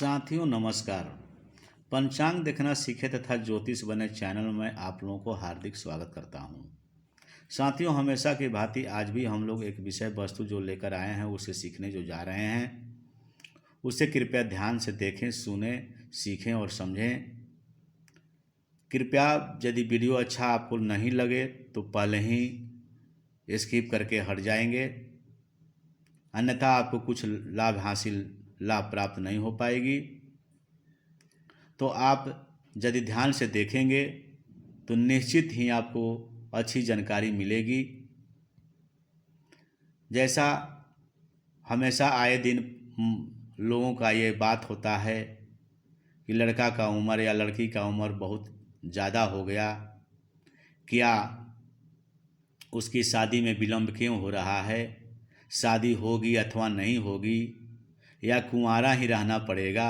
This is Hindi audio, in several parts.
साथियों नमस्कार। पंचांग देखना सीखे तथा ज्योतिष बने चैनल में आप लोगों को हार्दिक स्वागत करता हूं। साथियों, हमेशा की भांति आज भी हम लोग एक विषय वस्तु जो लेकर आए हैं उसे सीखने जो जा रहे हैं, उसे कृपया ध्यान से देखें, सुने, सीखें और समझें। कृपया यदि वीडियो अच्छा आपको नहीं लगे तो पहले ही स्किप करके हट जाएंगे, अन्यथा आपको कुछ लाभ प्राप्त नहीं हो पाएगी। तो आप यदि ध्यान से देखेंगे तो निश्चित ही आपको अच्छी जानकारी मिलेगी। जैसा हमेशा आए दिन लोगों का ये बात होता है कि लड़का का उम्र या लड़की का उम्र बहुत ज़्यादा हो गया, क्या उसकी शादी में विलम्ब क्यों हो रहा है, शादी होगी अथवा नहीं होगी, या कुंवारा ही रहना पड़ेगा।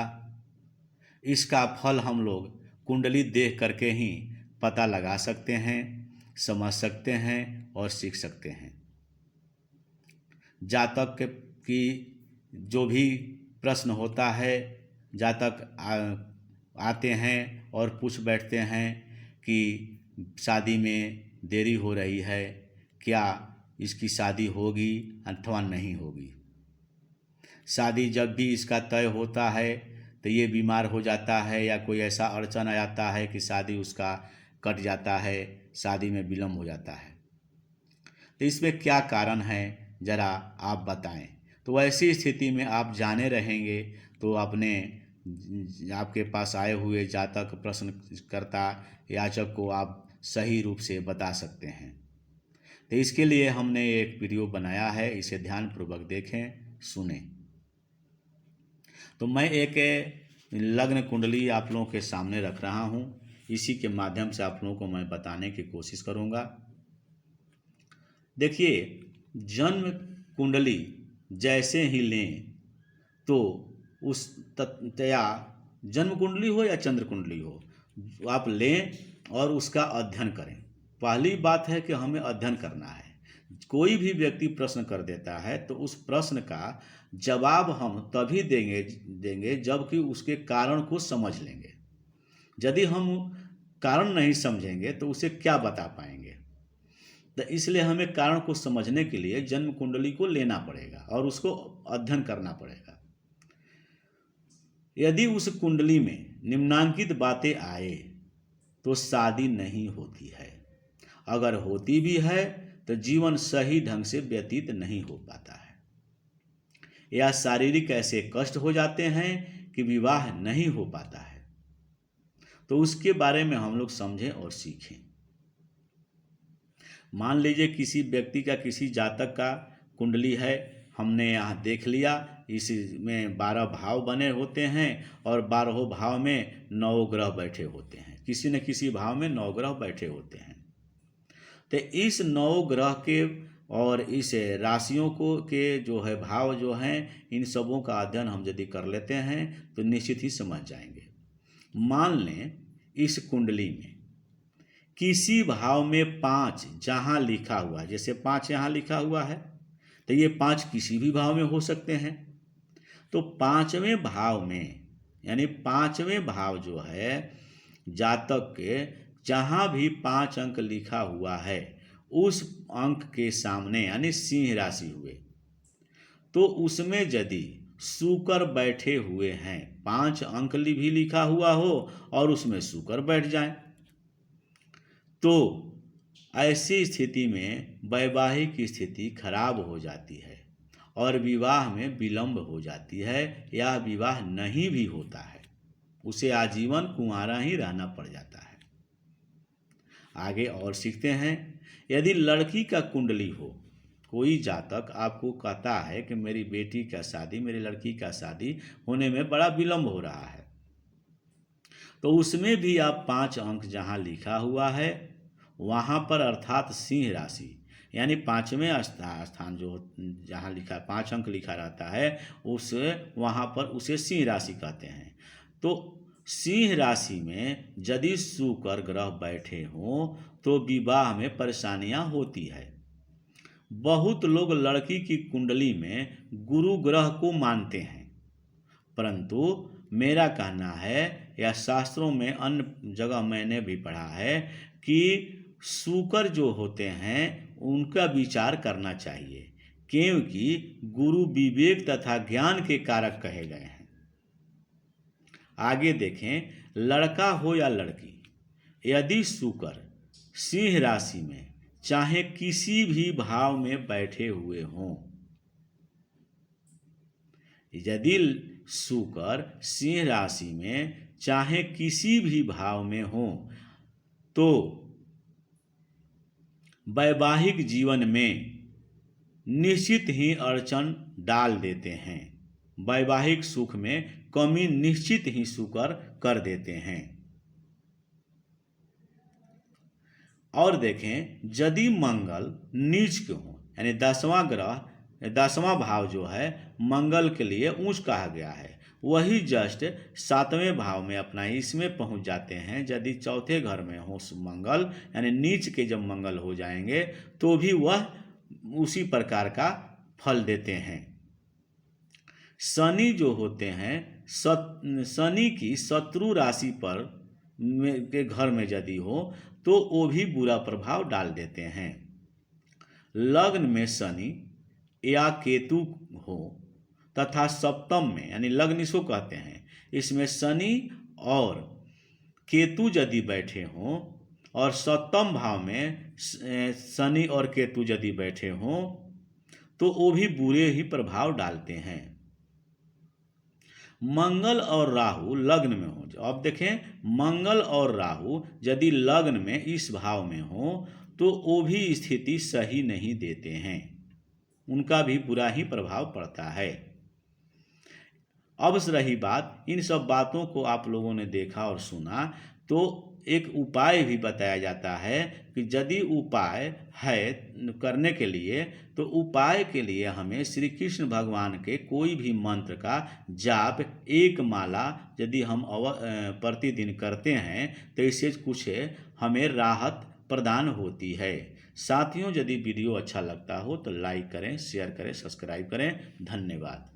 इसका फल हम लोग कुंडली देख करके ही पता लगा सकते हैं, समझ सकते हैं और सीख सकते हैं। जातक की जो भी प्रश्न होता है, जातक आते हैं और पूछ बैठते हैं कि शादी में देरी हो रही है, क्या इसकी शादी होगी अथवा नहीं होगी। शादी जब भी इसका तय होता है तो ये बीमार हो जाता है या कोई ऐसा अड़चन आ जाता है कि शादी उसका कट जाता है, शादी में विलम्ब हो जाता है। तो इसमें क्या कारण है ज़रा आप बताएं। तो ऐसी स्थिति में आप जाने रहेंगे तो अपने आपके पास आए हुए जातक प्रश्नकर्ता याचक को आप सही रूप से बता सकते हैं। तो इसके लिए हमने एक वीडियो बनाया है, इसे ध्यानपूर्वक देखें, सुनें। तो मैं एक लग्न कुंडली आप लोगों के सामने रख रहा हूँ, इसी के माध्यम से आप लोगों को मैं बताने की कोशिश करूँगा। देखिए, जन्म कुंडली जैसे ही लें तो उस या जन्म कुंडली हो या चंद्र कुंडली हो, आप लें और उसका अध्ययन करें। पहली बात है कि हमें अध्ययन करना है। कोई भी व्यक्ति प्रश्न कर देता है तो उस प्रश्न का जवाब हम तभी देंगे जबकि उसके कारण को समझ लेंगे। यदि हम कारण नहीं समझेंगे तो उसे क्या बता पाएंगे। तो इसलिए हमें कारण को समझने के लिए जन्म कुंडली को लेना पड़ेगा और उसको अध्ययन करना पड़ेगा। यदि उस कुंडली में निम्नांकित बातें आए तो शादी नहीं होती है, अगर होती भी है तो जीवन सही ढंग से व्यतीत नहीं हो पाता है, या शारीरिक ऐसे कष्ट हो जाते हैं कि विवाह नहीं हो पाता है। तो उसके बारे में हम लोग समझें और सीखें। मान लीजिए किसी व्यक्ति का, किसी जातक का कुंडली है, हमने यहाँ देख लिया, इसमें 12 भाव बने होते हैं और 12 भाव में 9 ग्रह बैठे होते हैं। किसी न किसी भाव में 9 ग्रह बैठे होते हैं। तो इस 9 ग्रह के और इस राशियों को के जो है भाव जो हैं, इन सबों का अध्ययन हम यदि कर लेते हैं तो निश्चित ही समझ जाएंगे। मान लें इस कुंडली में किसी भाव में 5 जहाँ लिखा हुआ, जैसे 5 यहाँ लिखा हुआ है तो ये 5 किसी भी भाव में हो सकते हैं। तो 5वें भाव में, यानी 5वें भाव जो है जातक के, जहाँ भी 5 अंक लिखा हुआ है उस अंक के सामने यानी सिंह राशि हुए, तो उसमें यदि शुक्र बैठे हुए हैं, 5 अंक भी लिखा हुआ हो और उसमें शुक्र बैठ जाए, तो ऐसी स्थिति में वैवाहिक स्थिति खराब हो जाती है और विवाह में विलम्ब हो जाती है या विवाह नहीं भी होता है, उसे आजीवन कुंवारा ही रहना पड़ जाता है। आगे और सीखते हैं। यदि लड़की का कुंडली हो, कोई जातक आपको कहता है कि मेरी बेटी का शादी, मेरी लड़की का शादी होने में बड़ा विलम्ब हो रहा है, तो उसमें भी आप 5 अंक जहाँ लिखा हुआ है वहाँ पर, अर्थात सिंह राशि यानी 5वें स्थान जो जहाँ लिखा 5 अंक लिखा रहता है, उस वहाँ पर उसे सिंह राशि कहते हैं। तो सिंह राशि में यदि शुक्र ग्रह बैठे हों तो विवाह में परेशानियां होती है। बहुत लोग लड़की की कुंडली में गुरु ग्रह को मानते हैं, परंतु मेरा कहना है, या शास्त्रों में अन्य जगह मैंने भी पढ़ा है कि शुकर जो होते हैं उनका विचार करना चाहिए, क्योंकि गुरु विवेक तथा ज्ञान के कारक कहे गए हैं। आगे देखें, लड़का हो या लड़की, यदि शुकर सिंह राशि में चाहे किसी भी भाव में बैठे हुए हों, यदि शुकर सिंह राशि में चाहे किसी भी भाव में हो तो वैवाहिक जीवन में निश्चित ही अड़चन डाल देते हैं। वैवाहिक सुख में कमी निश्चित ही शुकर कर देते हैं। और देखें, यदि मंगल नीच के हो, यानी 10वां ग्रह 10वां भाव जो है मंगल के लिए ऊंच कहा गया है, वही जस्ट 7वें भाव में अपना इसमें पहुंच जाते हैं। यदि चौथे घर में हो मंगल, यानी नीच के जब मंगल हो जाएंगे तो भी वह उसी प्रकार का फल देते हैं। शनि जो होते हैं, शनि की शत्रु राशि पर के घर में यदि हो तो वो भी बुरा प्रभाव डाल देते हैं। लग्न में शनि या केतु हो तथा सप्तम में, यानी लग्न इसको कहते हैं, इसमें शनि और केतु यदि बैठे हों और सप्तम भाव में शनि और केतु यदि बैठे हों तो वो भी बुरे ही प्रभाव डालते हैं। मंगल और राहु लग्न में हो, अब देखें, मंगल और राहु यदि लग्न में इस भाव में हो तो वो भी स्थिति सही नहीं देते हैं, उनका भी बुरा ही प्रभाव पड़ता है। अब रही बात, इन सब बातों को आप लोगों ने देखा और सुना तो एक उपाय भी बताया जाता है कि यदि उपाय है करने के लिए तो उपाय के लिए हमें श्री कृष्ण भगवान के कोई भी मंत्र का जाप एक माला यदि हम प्रतिदिन करते हैं तो इससे कुछ हमें राहत प्रदान होती है। साथियों, यदि वीडियो अच्छा लगता हो तो लाइक करें, शेयर करें, सब्सक्राइब करें। धन्यवाद।